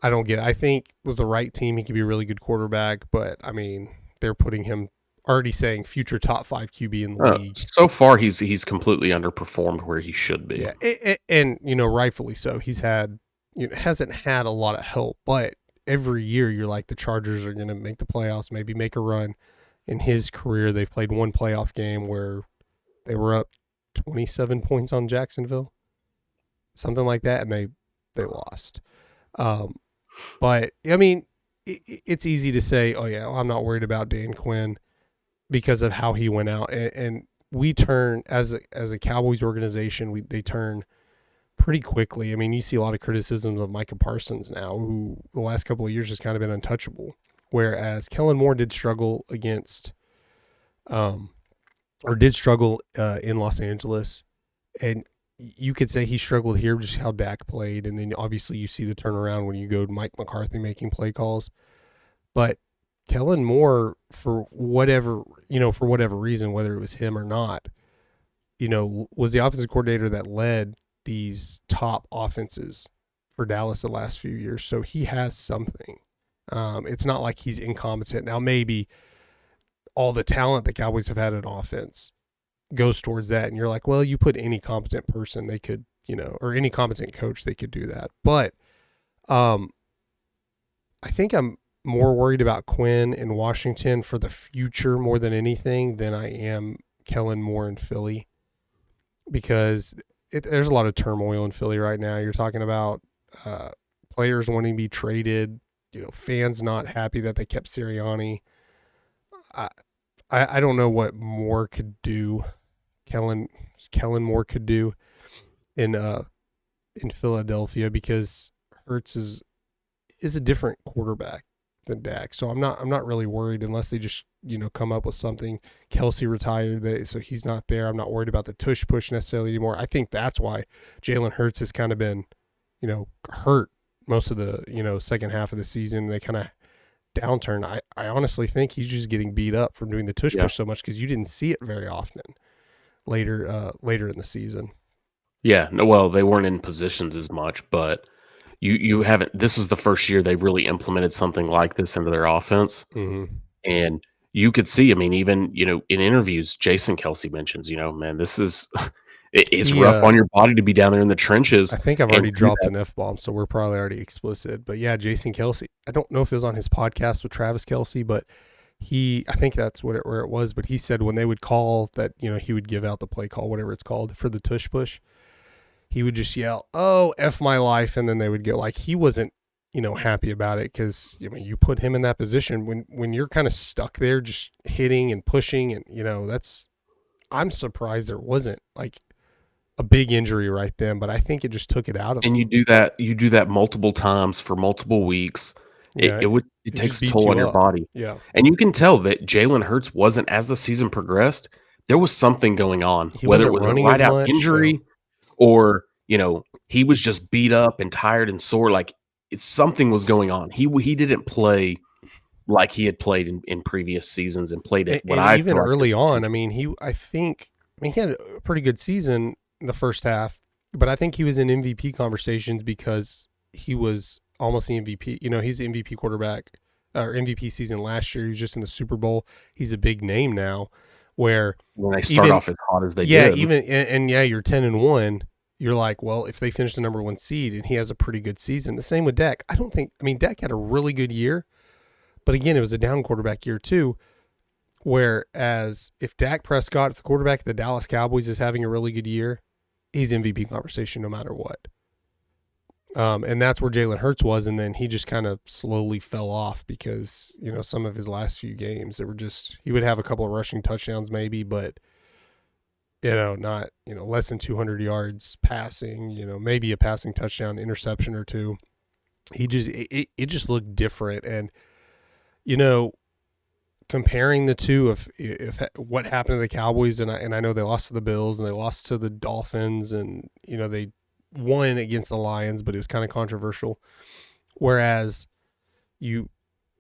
I don't get it. I think with the right team, he could be a really good quarterback, but I mean, they're putting him already saying future top 5 QB in the league. So far, he's completely underperformed where he should be. Yeah, and rightfully so. He's had hasn't had a lot of help, but every year you're like the Chargers are going to make the playoffs, maybe make a run. In his career, they've played one playoff game where they were up 27 points on Jacksonville, something like that, and they lost. But I mean, it's easy to say, oh yeah, well, I'm not worried about Dan Quinn because of how he went out, and we turn as a Cowboys organization, they turn pretty quickly. I mean, you see a lot of criticisms of Micah Parsons now, who the last couple of years has kind of been untouchable, whereas Kellen Moore did struggle against, did struggle in Los Angeles, and you could say he struggled here, just how Dak played, and then obviously you see the turnaround when you go to Mike McCarthy making play calls. But Kellen Moore, for whatever reason, whether it was him or not, was the offensive coordinator that led these top offenses for Dallas the last few years. So he has something. It's not like he's incompetent. Now, maybe all the talent the Cowboys have had in offense goes towards that. And you're like, well, you put any competent person, they could, or any competent coach, they could do that. But I think I'm more worried about Quinn in Washington for the future more than anything than I am Kellen Moore in Philly, because there's a lot of turmoil in Philly right now. You're talking about players wanting to be traded, fans not happy that they kept Sirianni. I don't know what Moore could do. Kellen Moore could do in Philadelphia, because Hurts is a different quarterback than Dak. So I'm not really worried unless they just come up with something. Kelsey retired, so he's not there. I'm not worried about the tush push necessarily anymore. I think that's why Jalen Hurts has kind of been hurt most of the second half of the season. They kind of downturn. I honestly think he's just getting beat up from doing the tush push so much, because you didn't see it very often later in the season. Yeah, no, well, they weren't in positions as much, but you haven't. This is the first year they've really implemented something like this into their offense, and you could see. I mean, even in interviews, Jason Kelsey mentions, man, this is it's rough on your body to be down there in the trenches. I think I've already dropped an F-bomb, so we're probably already explicit. But yeah, Jason Kelsey. I don't know if it was on his podcast with Travis Kelsey, but I think that's where it was. But he said when they would call that, he would give out the play call, whatever it's called, for the tush push, he would just yell, "Oh, F my life," and then they would go, like, he wasn't, happy about it, because you put him in that position when you're kind of stuck there, just hitting and pushing, and I'm surprised there wasn't like a big injury right then, but I think it just took it out of him. And you do that multiple times for multiple weeks. It takes a toll on your body. Yeah. And you can tell that Jalen Hurts wasn't, as the season progressed, there was something going on, whether it was a right out injury or, he was just beat up and tired and sore. Like something was going on. He didn't play like he had played in previous seasons and played it. Even early on, I mean, he had a pretty good season in the first half, but I think he was in MVP conversations because he was almost the MVP. He's the MVP quarterback or MVP season last year. He was just in the Super Bowl. He's a big name now. Where when they start off as hot as they did, you're 10-1. You're like, well, if they finish the number 1 seed and he has a pretty good season, the same with Dak. Dak had a really good year, but again, it was a down quarterback year too. Whereas if Dak Prescott, if the quarterback of the Dallas Cowboys is having a really good year, he's MVP conversation no matter what. And that's where Jalen Hurts was, and then he just kind of slowly fell off because, some of his last few games, they were just, he would have a couple of rushing touchdowns maybe, but, not, less than 200 yards passing, maybe a passing touchdown, interception or two. it just looked different. And, comparing the two, if what happened to the Cowboys, and I know they lost to the Bills and they lost to the Dolphins, and they won against the Lions, but it was kind of controversial. Whereas you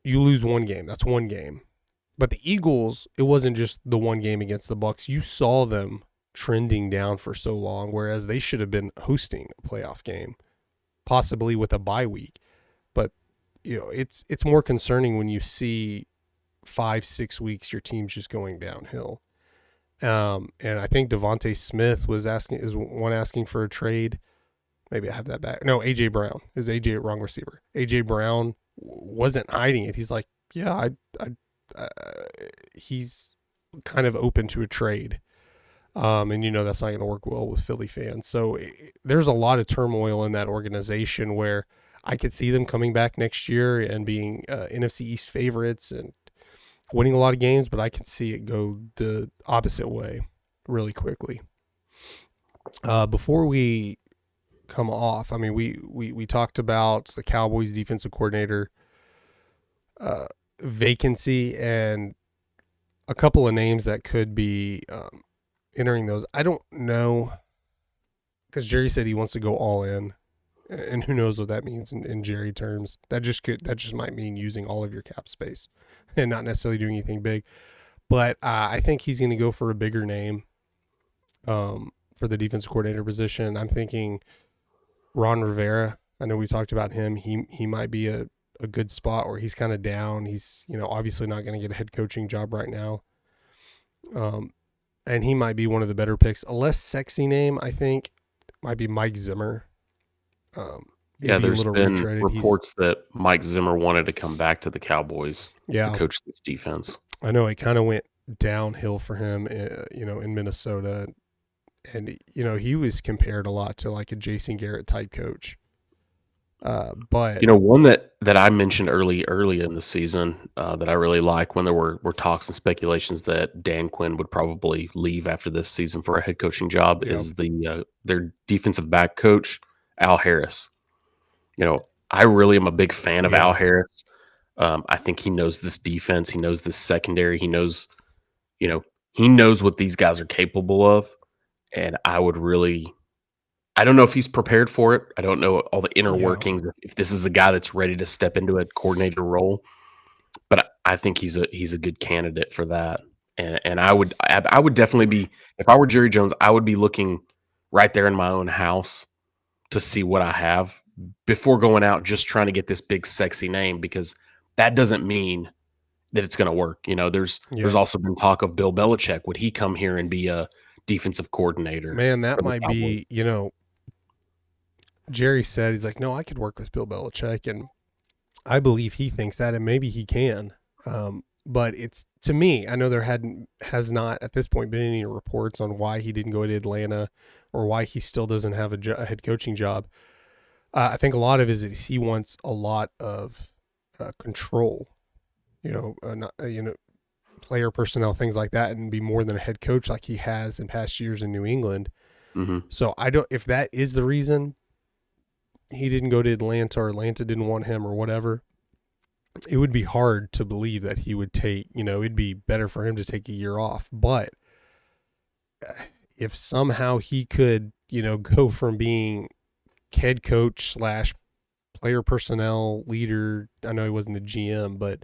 lose one game, that's one game. But the Eagles, it wasn't just the one game against the Bucs. You saw them trending down for so long, whereas they should have been hosting a playoff game, possibly with a bye week. But it's more concerning when you see 5-6 weeks your team's just going downhill. And I think Devontae Smith is asking for a trade. Maybe I have that back. No, AJ Brown is wrong receiver. AJ Brown wasn't hiding it. He's like, yeah, he's kind of open to a trade. And that's not going to work well with Philly fans. So there's a lot of turmoil in that organization where I could see them coming back next year and being NFC East favorites and winning a lot of games, but I can see it go the opposite way really quickly. Before we come off, I mean, we talked about the Cowboys defensive coordinator vacancy and a couple of names that could be entering those. I don't know, because Jerry said he wants to go all in, and who knows what that means in Jerry terms. That just might mean using all of your cap space and not necessarily doing anything big. But I think he's going to go for a bigger name for the defensive coordinator position. I'm thinking Ron Rivera. I know we talked about him. He might be a good spot where he's kind of down. He's obviously not going to get a head coaching job right now. And he might be one of the better picks. A less sexy name, I think, might be Mike Zimmer. There's been reports that Mike Zimmer wanted to come back to the Cowboys to coach this defense. I know it kind of went downhill for him, in Minnesota. And, he was compared a lot to like a Jason Garrett type coach. But one that I mentioned early in the season that I really like, when there were talks and speculations that Dan Quinn would probably leave after this season for a head coaching job, is their defensive back coach, Al Harris. I really am a big fan of Al Harris. I think he knows this defense. He knows this secondary. He knows what these guys are capable of. And I don't know if he's prepared for it. I don't know all the inner workings, if this is a guy that's ready to step into a coordinator role. But I think he's a good candidate for that. And I would definitely be, if I were Jerry Jones, I would be looking right there in my own house to see what I have before going out just trying to get this big sexy name, because that doesn't mean that it's going to work. There's also been talk of Bill Belichick. Would he come here and be a defensive coordinator? Man, that might be, Jerry said, he's like, no, I could work with Bill Belichick, and I believe he thinks that, and maybe he can. But it's, to me, I know there has not at this point been any reports on why he didn't go to Atlanta or why he still doesn't have a head coaching job. I think a lot of it is he wants a lot of control, player personnel, things like that, and be more than a head coach like he has in past years in New England. Mm-hmm. So if that is the reason he didn't go to Atlanta, or Atlanta didn't want him, or whatever, it would be hard to believe that he would take, it'd be better for him to take a year off. But if somehow he could, go from being head coach / player personnel leader, I know he wasn't the GM, but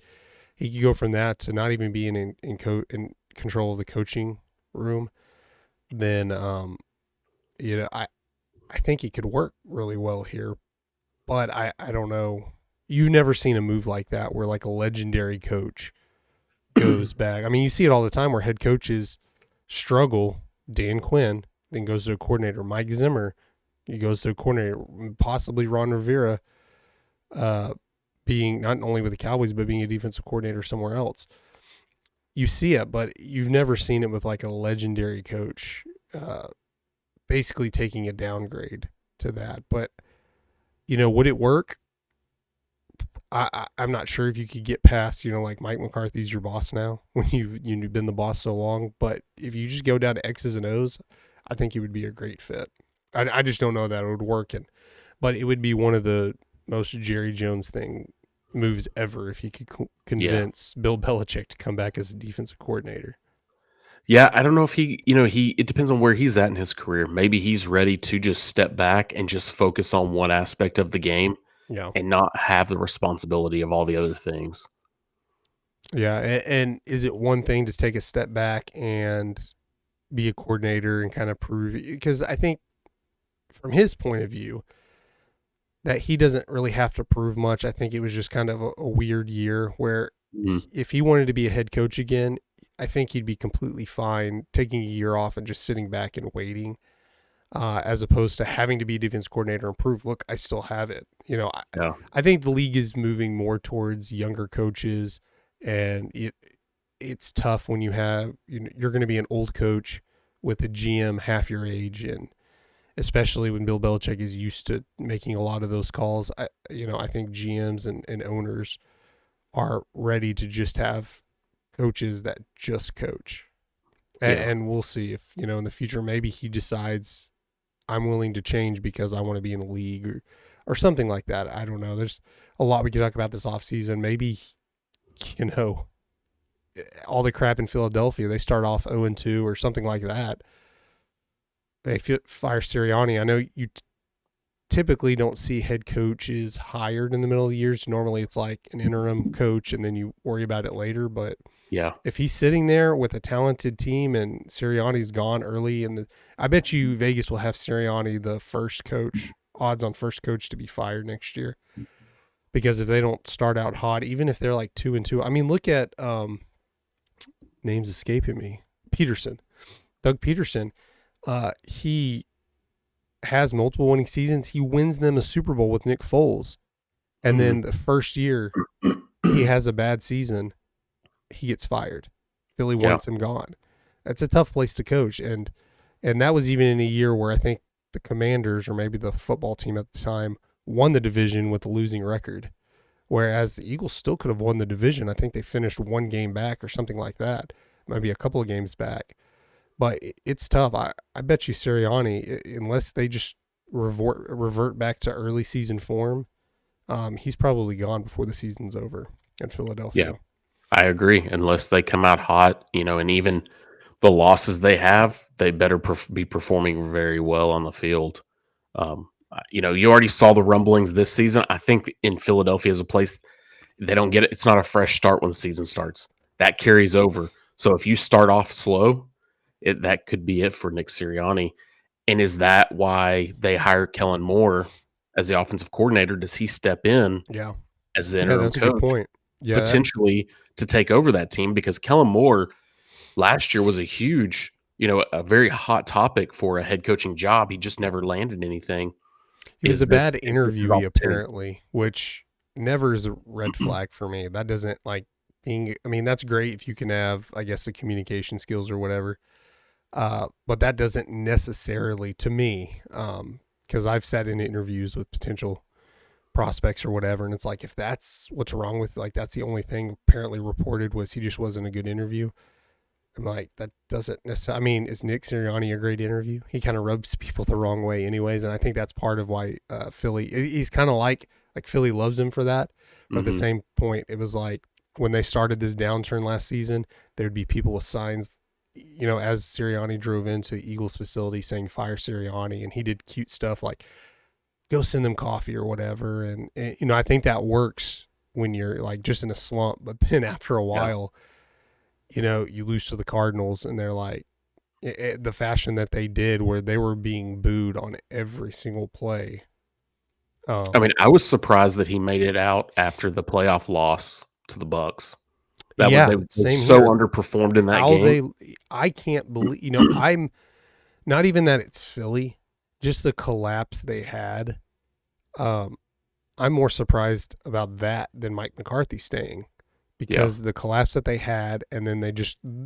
he could go from that to not even being in control of the coaching room, then, I think he could work really well here. But I don't know. You've never seen a move like that where like a legendary coach goes back. I mean, you see it all the time where head coaches struggle. Dan Quinn then goes to a coordinator. Mike Zimmer, he goes to a coordinator. Possibly Ron Rivera, being not only with the Cowboys, but being a defensive coordinator somewhere else. You see it, but you've never seen it with like a legendary coach basically taking a downgrade to that. But, would it work? I'm not sure if you could get past, like Mike McCarthy's your boss now when you've been the boss so long. But if you just go down to X's and O's, I think it would be a great fit. I just don't know that it would work. But it would be one of the most Jerry Jones thing moves ever if he could convince Bill Belichick to come back as a defensive coordinator. Yeah, I don't know if it depends on where he's at in his career. Maybe he's ready to just step back and just focus on one aspect of the game and not have the responsibility of all the other things. Yeah, and is it one thing to take a step back and be a coordinator and kind of prove it? Because I think from his point of view that he doesn't really have to prove much. I think it was just kind of a weird year where if he wanted to be a head coach again, I think he'd be completely fine taking a year off and just sitting back and waiting, as opposed to having to be a defense coordinator and prove, look, I still have it. I think the league is moving more towards younger coaches, and it's tough when you have, you're going to be an old coach with a GM half your age, and especially when Bill Belichick is used to making a lot of those calls. I think GMs and owners are ready to just have coaches that just coach. And we'll see if, in the future, maybe he decides I'm willing to change because I want to be in the league or something like that. I don't know. There's a lot we could talk about this offseason. Maybe, all the crap in Philadelphia, they start off 0-2 or something like that. They fire Sirianni. I know you typically don't see head coaches hired in the middle of the years. Normally it's like an interim coach and then you worry about it later. But if he's sitting there with a talented team and Sirianni's gone early, I bet you Vegas will have Sirianni the first coach, odds on first coach to be fired next year. Because if they don't start out hot, even if they're like 2-2, I mean, look at names escaping me. Doug Peterson. He has multiple winning seasons. He wins them a Super Bowl with Nick Foles. And then the first year he has a bad season, he gets fired. Philly wants him gone. That's a tough place to coach. And that was even in a year where I think the Commanders, or maybe the football team at the time, won the division with a losing record. Whereas the Eagles still could have won the division. I think they finished one game back or something like that. Maybe a couple of games back. But it's tough. I bet you Sirianni, unless they just revert back to early season form, he's probably gone before the season's over in Philadelphia. Yeah, I agree. Unless they come out hot, and even the losses they have, they better be performing very well on the field. You already saw the rumblings this season. I think in Philadelphia is a place they don't get it. It's not a fresh start when the season starts. That carries over. So if you start off slow, that could be it for Nick Sirianni. And is that why they hire Kellen Moore as the offensive coordinator? Does he step in as the interim that's coach? A good point. Potentially to take over that team, because Kellen Moore last year was a huge, a very hot topic for a head coaching job. He just never landed anything. He was a bad interviewee, apparently, which never is a red flag for me. That doesn't that's great if you can have, I guess, the communication skills or whatever. But that doesn't necessarily, to me, because I've sat in interviews with potential prospects or whatever, and it's like, if that's what's wrong with, that's the only thing apparently reported was he just wasn't a good interview. I'm like, that doesn't necessarily, is Nick Sirianni a great interview? He kind of rubs people the wrong way anyways, and I think that's part of why Philly, he's kind of like Philly loves him for that. But at the same point, it was like when they started this downturn last season, there'd be people with signs, as Sirianni drove into the Eagles facility saying fire Sirianni, and he did cute stuff like go send them coffee or whatever. And I think that works when you're just in a slump, but then after a while, you lose to the Cardinals and they're like the fashion that they did where they were being booed on every single play. I was surprised that he made it out after the playoff loss to the Bucs. They so underperformed in that game. I can't believe, I'm not even that it's Philly, just the collapse they had. I'm more surprised about that than Mike McCarthy staying, because the collapse that they had, and then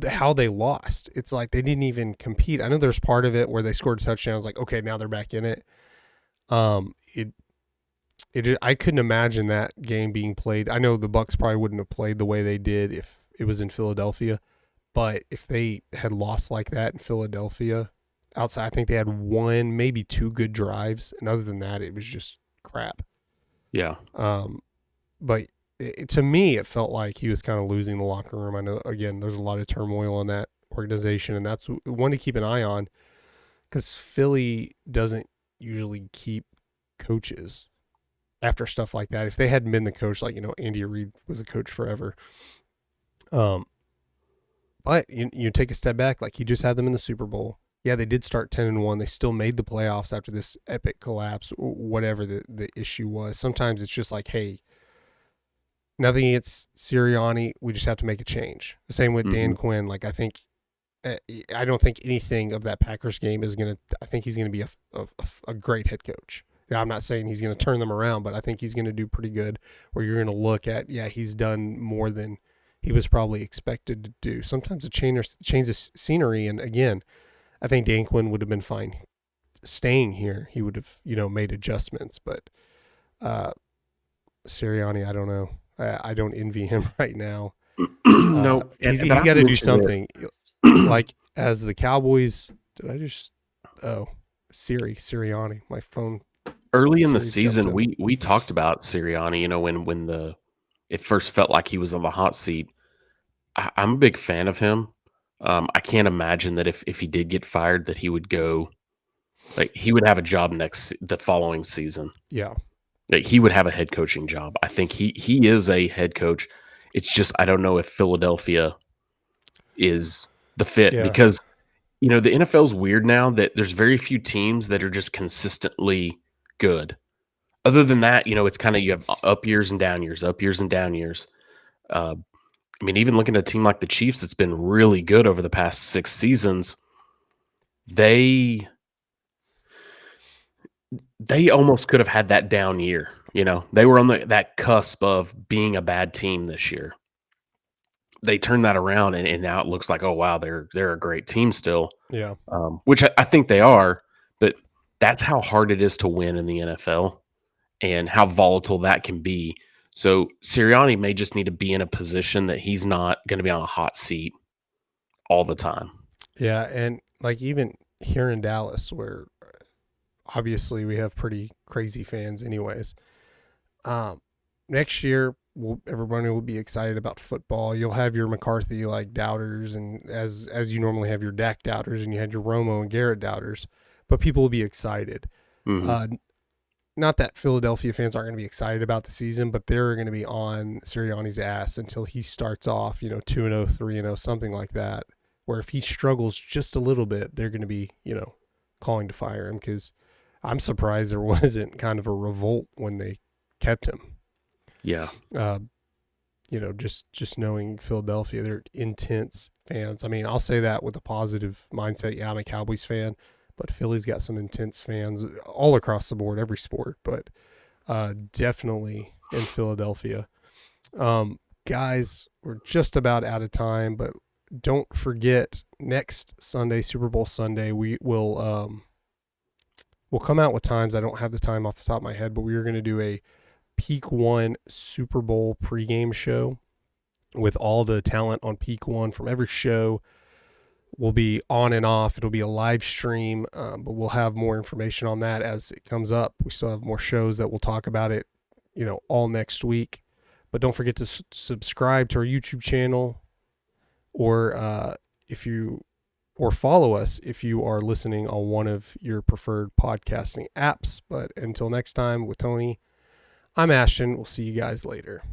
how they lost. It's like they didn't even compete. I know there's part of it where they scored a touchdown. It's like, okay, now they're back in it. I couldn't imagine that game being played. I know the Bucs probably wouldn't have played the way they did if it was in Philadelphia, but if they had lost like that in Philadelphia, outside, I think they had one, maybe two good drives, and other than that, it was just crap. Yeah. But to me, it felt like he was kind of losing the locker room. I know, again, there's a lot of turmoil in that organization, and that's one to keep an eye on because Philly doesn't usually keep coaches after stuff like that. If they hadn't been the coach, like, Andy Reid was a coach forever. But you take a step back, like he just had them in the Super Bowl. Yeah, they did start 10-1. They still made the playoffs after this epic collapse, whatever the issue was. Sometimes it's just like, hey, nothing against Sirianni. We just have to make a change. The same with Dan Quinn. Like, I don't think anything of that Packers game is going to – I think he's going to be a great head coach. Yeah, I'm not saying he's going to turn them around, but I think he's going to do pretty good where you're going to look at, yeah, he's done more than he was probably expected to do. Sometimes a change of scenery, and again, I think Dan Quinn would have been fine staying here. He would have, made adjustments, but Sirianni, I don't know. I don't envy him right now. No, he's got to do something. Like as the Cowboys, Sirianni, my phone. Early in the season, we talked about Sirianni, when it first felt like he was on the hot seat. I'm a big fan of him. I can't imagine that if he did get fired, that he would go, like he would have a job the following season. Yeah. Like he would have a head coaching job. I think he is a head coach. It's just, I don't know if Philadelphia is the fit because, the NFL's weird now that there's very few teams that are just consistently good. Other than that, it's kind of, you have up years and down years, up years and down years. Even looking at a team like the Chiefs that's been really good over the past 6 seasons, they almost could have had that down year. They were on that cusp of being a bad team this year. They turned that around, and now it looks like, oh, wow, they're a great team still. Yeah. Which I think they are, but that's how hard it is to win in the NFL and how volatile that can be. So Sirianni may just need to be in a position that he's not going to be on a hot seat all the time. Yeah, and like even here in Dallas, where obviously we have pretty crazy fans anyways, next year everybody will be excited about football. You'll have your McCarthy like doubters, and as you normally have your Dak doubters, and you had your Romo and Garrett doubters, but people will be excited. Not that Philadelphia fans aren't going to be excited about the season, but they're going to be on Sirianni's ass until he starts off, 2-0, 3-0, something like that. Where if he struggles just a little bit, they're going to be, calling to fire him, because I'm surprised there wasn't kind of a revolt when they kept him. Yeah. Just knowing Philadelphia, they're intense fans. I'll say that with a positive mindset. Yeah, I'm a Cowboys fan, but Philly's got some intense fans all across the board, every sport, but definitely in Philadelphia. Guys, we're just about out of time, but don't forget next Sunday, Super Bowl Sunday, we will we'll come out with times. I don't have the time off the top of my head, but we are going to do a Peak One Super Bowl pregame show with all the talent on Peak One from every show. We'll be on and off. It'll be a live stream, but we'll have more information on that as it comes up. We still have more shows that we'll talk about it, all next week. But don't forget to subscribe to our YouTube channel, or follow us if you are listening on one of your preferred podcasting apps. But until next time, with Tony, I'm Ashton. We'll see you guys later.